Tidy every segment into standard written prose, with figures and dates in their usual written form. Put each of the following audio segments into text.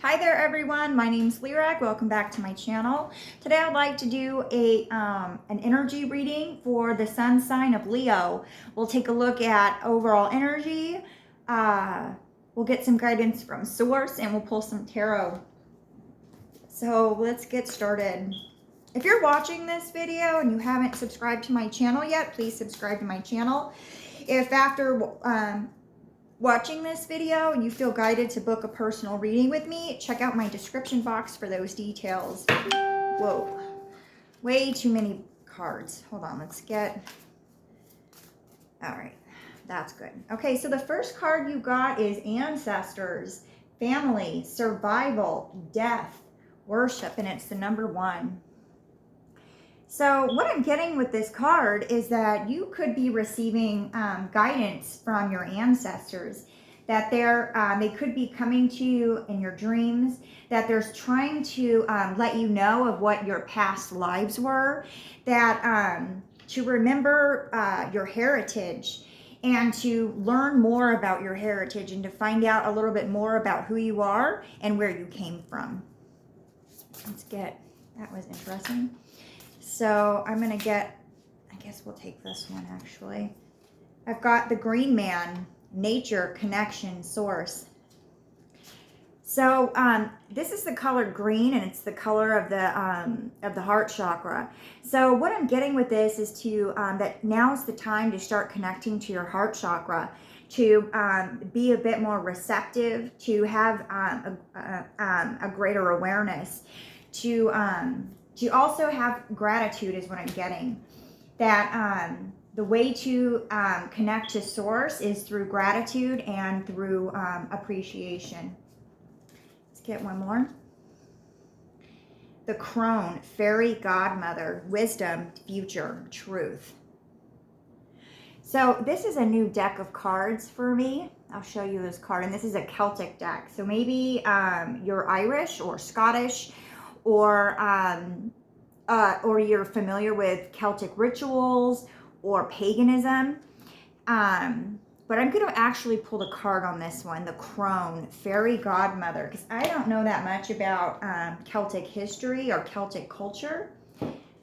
Hi there everyone, my name's Lyric. Welcome back to my channel. Today I'd like to do an energy reading for the sun sign of Leo. We'll take a look at overall energy, we'll get some guidance from source, and we'll pull some tarot. So let's get started. If you're watching this video and you haven't subscribed to my channel yet, please subscribe to my channel. If after watching this video and you feel guided to book a personal reading with me, check out my description box for those details. Whoa, way too many cards. Hold on, let's get, all right, that's good. Okay, so the first card you got is ancestors, family, survival, death, worship, and it's the number 1. So what I'm getting with this card is that you could be receiving guidance from your ancestors, that they could be coming to you in your dreams, that they're trying to let you know of what your past lives were, that to remember your heritage and to learn more about your heritage and to find out a little bit more about who you are and where you came from. Let's get, that was interesting. So I'm going to get, I guess we'll take this one actually. I've got the green man, nature, connection, source. So this is the color green, and it's the color of the heart chakra. So what I'm getting with this is to that now's the time to start connecting to your heart chakra, to be a bit more receptive, to have a greater awareness, to also have gratitude is what I'm getting. That the way to connect to source is through gratitude and through appreciation. Let's get one more. The crone, fairy godmother, wisdom, future, truth. So this is a new deck of cards for me. I'll show you this card, and this is a Celtic deck. So maybe you're Irish or Scottish, or you're familiar with Celtic rituals or paganism. But I'm going to actually pull the card on this one, the crone, fairy godmother, because I don't know that much about Celtic history or Celtic culture.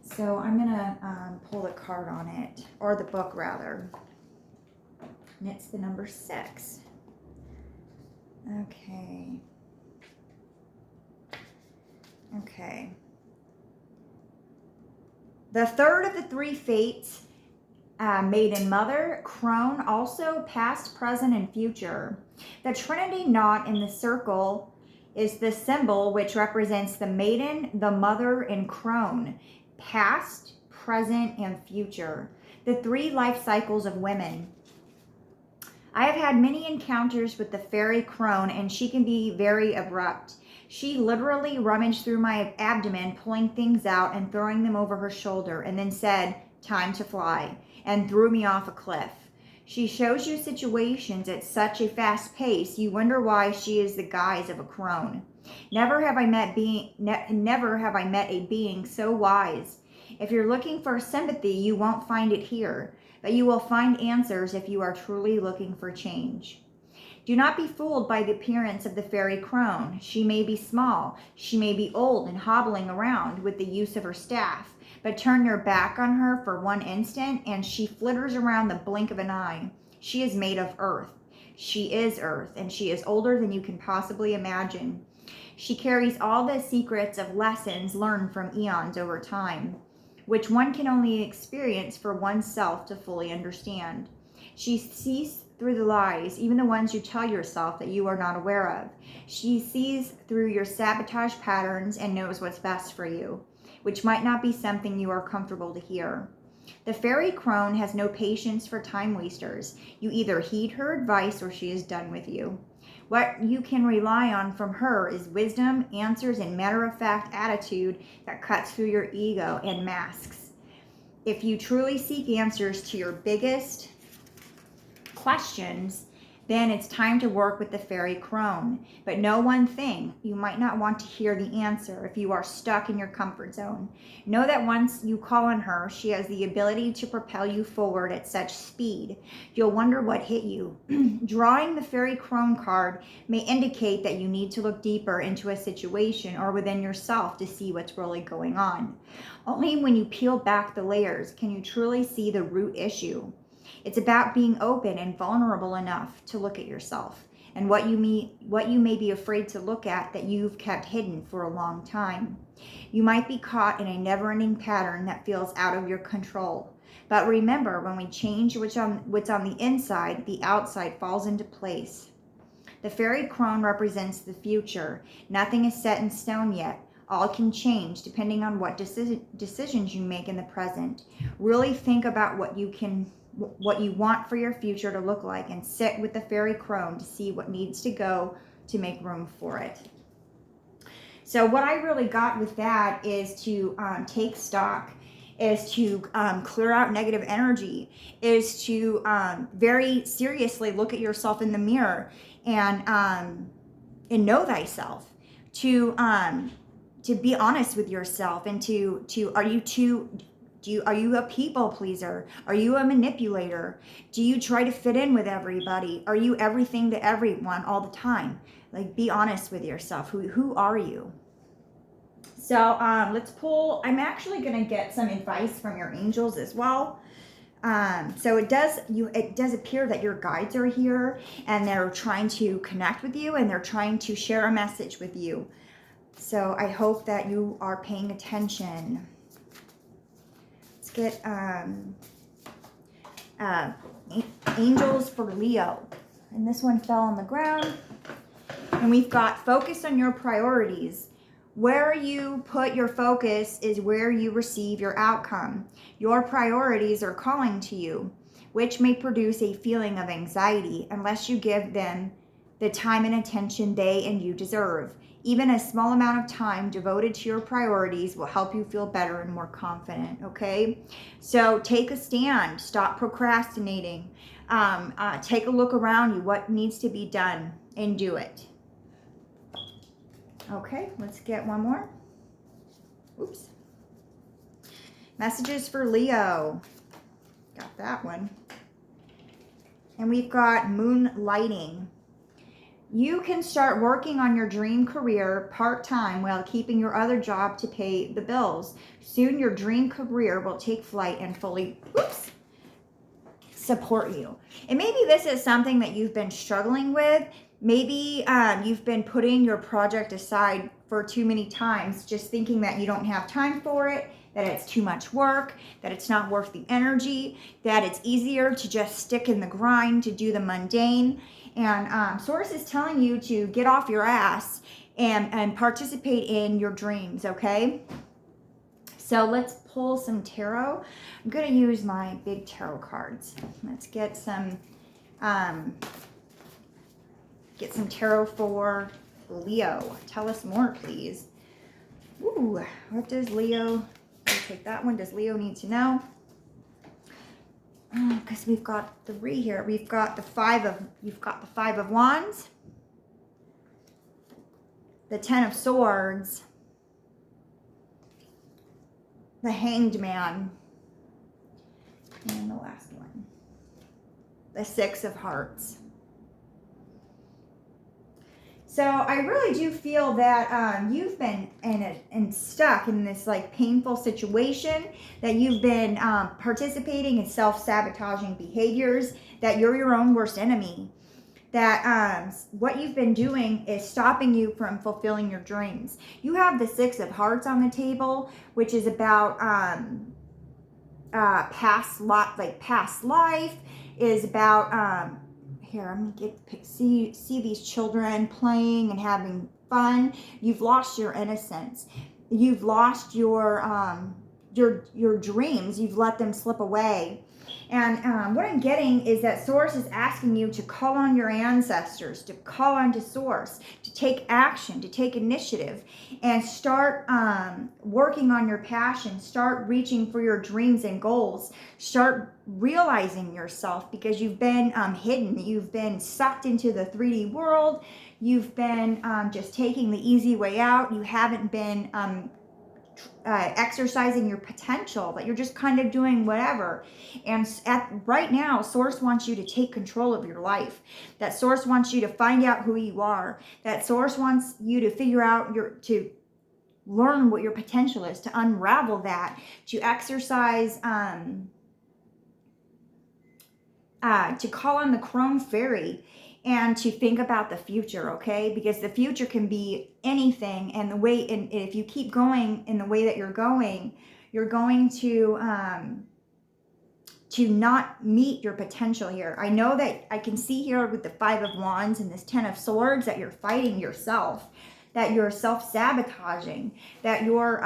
So I'm going to pull the card on it, or the book rather. And it's the number 6. Okay. Okay. The third of the 3 fates, maiden, mother, crone, also past, present, and future. The Trinity knot in the circle is the symbol which represents the maiden, the mother, and crone, past, present, and future. The 3 life cycles of women. I have had many encounters with the fairy crone, and she can be very abrupt. She literally rummaged through my abdomen, pulling things out and throwing them over her shoulder, and then said, "Time to fly," and threw me off a cliff. She shows you situations at such a fast pace, you wonder why she is the guise of a crone. Never have I met a being so wise. If you're looking for sympathy, you won't find it here, but you will find answers if you are truly looking for change. Do not be fooled by the appearance of the fairy crone. She may be small, she may be old and hobbling around with the use of her staff, but turn your back on her for one instant and she flitters around the blink of an eye. She is made of earth. She is earth, and she is older than you can possibly imagine. She carries all the secrets of lessons learned from eons over time, which one can only experience for oneself to fully understand. She sees through the lies, even the ones you tell yourself that you are not aware of. She sees through your sabotage patterns and knows what's best for you, which might not be something you are comfortable to hear. The fairy crone has no patience for time wasters. You either heed her advice or she is done with you. What you can rely on from her is wisdom, answers, and matter-of-fact attitude that cuts through your ego and masks. If you truly seek answers to your biggest questions, then it's time to work with the fairy crone. But know one thing, you might not want to hear the answer if you are stuck in your comfort zone. Know that once you call on her, she has the ability to propel you forward at such speed. You'll wonder what hit you. Drawing the fairy crone card may indicate that you need to look deeper into a situation or within yourself to see what's really going on. Only when you peel back the layers can you truly see the root issue. It's about being open and vulnerable enough to look at yourself and what you may be afraid to look at that you've kept hidden for a long time. You might be caught in a never-ending pattern that feels out of your control. But remember, when we change what's on the inside, the outside falls into place. The fairy crone represents the future. Nothing is set in stone yet. All can change depending on what decisions you make in the present. Really think about what you want for your future to look like, and sit with the fairy crone to see what needs to go to make room for it. So what I really got with that is to take stock, is to clear out negative energy, is to very seriously look at yourself in the mirror and know thyself, to be honest with yourself, and are you a people pleaser? Are you a manipulator? Do you try to fit in with everybody? Are you everything to everyone all the time? Like, be honest with yourself. Who are you? So let's pull. I'm actually going to get some advice from your angels as well. So it does appear that your guides are here, and they're trying to connect with you, and they're trying to share a message with you. So I hope that you are paying attention. Let's get angels for Leo. And this one fell on the ground. And we've got focus on your priorities. Where you put your focus is where you receive your outcome. Your priorities are calling to you, which may produce a feeling of anxiety unless you give them the time and attention they and you deserve. Even a small amount of time devoted to your priorities will help you feel better and more confident, okay? So take a stand. Stop procrastinating. Take a look around you, what needs to be done, and do it. Okay, let's get one more. Oops. Messages for Leo. Got that one. And we've got moonlighting. You can start working on your dream career part-time while keeping your other job to pay the bills. Soon your dream career will take flight and fully support you. And maybe this is something that you've been struggling with. Maybe you've been putting your project aside for too many times, just thinking that you don't have time for it, that it's too much work, that it's not worth the energy, that it's easier to just stick in the grind, to do the mundane. And Source is telling you to get off your ass and participate in your dreams, okay? So let's pull some tarot. I'm going to use my big tarot cards. Let's get some tarot for Leo. Tell us more, please. Ooh, what does Leo, I'll take that one. Does Leo need to know? Because we've got 3 here. You've got the 5 of Wands, the 10 of Swords, the Hanged Man, and the last one, the 6 of Hearts. So I really do feel that you've been stuck in this like painful situation, that you've been participating in self-sabotaging behaviors, that you're your own worst enemy, that what you've been doing is stopping you from fulfilling your dreams. You have the 6 of Hearts on the table, which is about past life, is about here, I'm gonna see these children playing and having fun. You've lost your innocence. You've lost your dreams. You've let them slip away. And what I'm getting is that Source is asking you to call on your ancestors, to call on to Source, to take action, to take initiative, and start working on your passion. Start reaching for your dreams and goals. Start realizing yourself, because you've been hidden. You've been sucked into the 3D world. You've been just taking the easy way out. You haven't been exercising your potential, but you're just kind of doing whatever. And right now, Source wants you to take control of your life. That Source wants you to find out who you are. That Source wants you to figure out to learn what your potential is, to unravel that, to exercise, to call on the Crone Fairy, and to think about the future, okay? Because the future can be anything, and if you keep going in the way that you're going to not meet your potential here. I know that I can see here with the 5 of Wands and this 10 of Swords that you're fighting yourself, that you're self-sabotaging, that you're,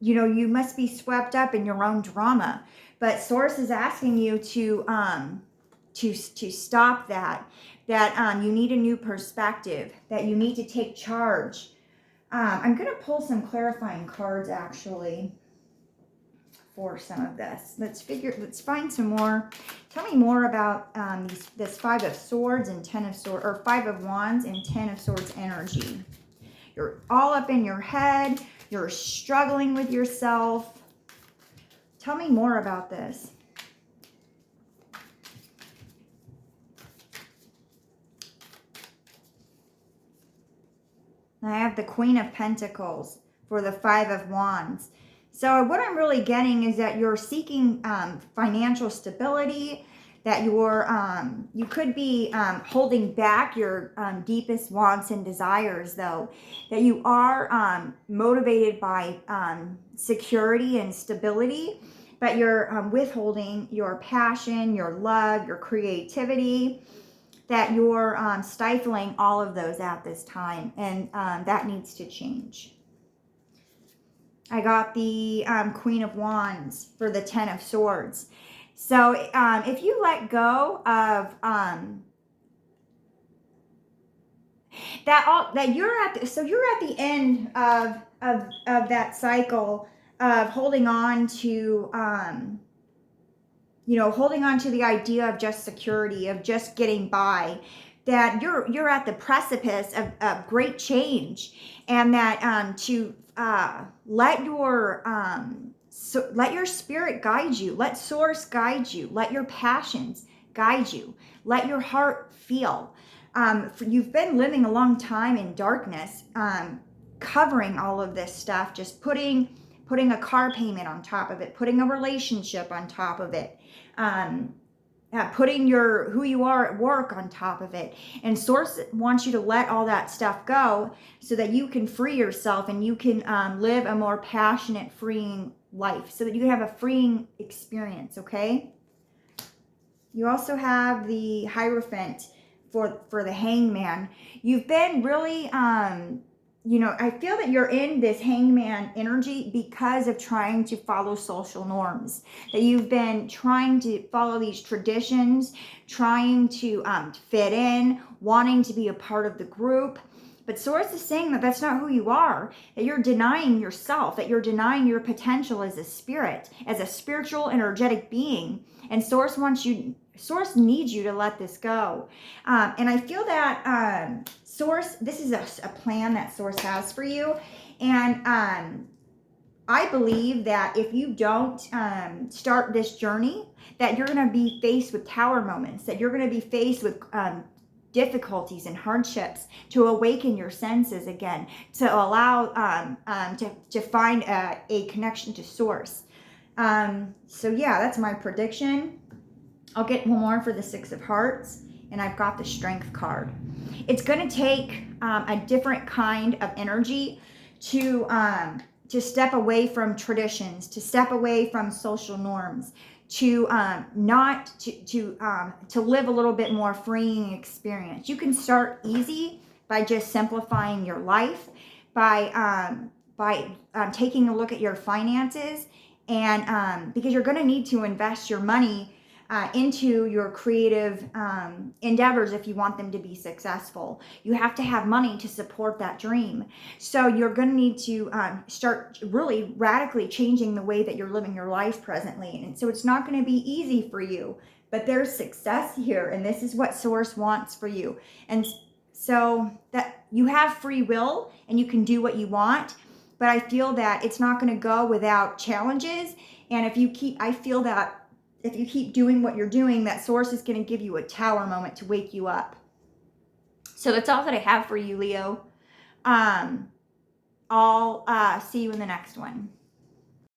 you must be swept up in your own drama. But Source is asking you to stop that you need a new perspective, that you need to take charge. I'm going to pull some clarifying cards actually for some of this. Let's find some more. Tell me more about this 5 of Swords and 10 of Swords, or 5 of Wands and 10 of Swords energy. You're all up in your head. You're struggling with yourself. Tell me more about this. I have the Queen of Pentacles for the 5 of Wands. So what I'm really getting is that you're seeking financial stability, that you could be holding back your deepest wants and desires, though, that you are motivated by security and stability, but you're withholding your passion, your love, your creativity, that you're stifling all of those at this time, and that needs to change. I got the Queen of Wands for the 10 of Swords. So if you let go of you're at the end of that cycle of holding on to holding on to the idea of just security, of just getting by, that you're at the precipice of great change, and that to let your spirit guide you, let Source guide you, let your passions guide you, let your heart feel. You've been living a long time in darkness, covering all of this stuff, just putting a car payment on top of it, putting a relationship on top of it, putting who you are at work on top of it. And Source wants you to let all that stuff go so that you can free yourself, and you can live a more passionate, freeing life, so that you can have a freeing experience, okay? You also have the Hierophant for the Hangman. You've been really I feel that you're in this Hangman energy because of trying to follow social norms, that you've been trying to follow these traditions, trying to fit in, wanting to be a part of the group. But Source is saying that that's not who you are, that you're denying yourself, that you're denying your potential as a spirit, as a spiritual, energetic being. And Source needs you to let this go. And I feel that Source, this is a plan that Source has for you. And I believe that if you don't start this journey, that you're going to be faced with tower moments, that you're going to be faced with difficulties and hardships, to awaken your senses again, to allow to find a connection to Source. So yeah, that's my prediction. I'll get one more for the 6 of Hearts, and I've got the Strength card. It's going to take a different kind of energy to step away from traditions, to step away from social norms, to live a little bit more freeing experience. You can start easy by just simplifying your life, by taking a look at your finances And because you're going to need to invest your money into your creative endeavors if you want them to be successful. You have to have money to support that dream. So you're going to need to start really radically changing the way that you're living your life presently. And so it's not going to be easy for you, but there's success here, and this is what Source wants for you. And so that you have free will and you can do what you want, but I feel that it's not going to go without challenges. And I feel that if you keep doing what you're doing, that Source is going to give you a tower moment to wake you up. So that's all that I have for you, Leo. I'll see you in the next one.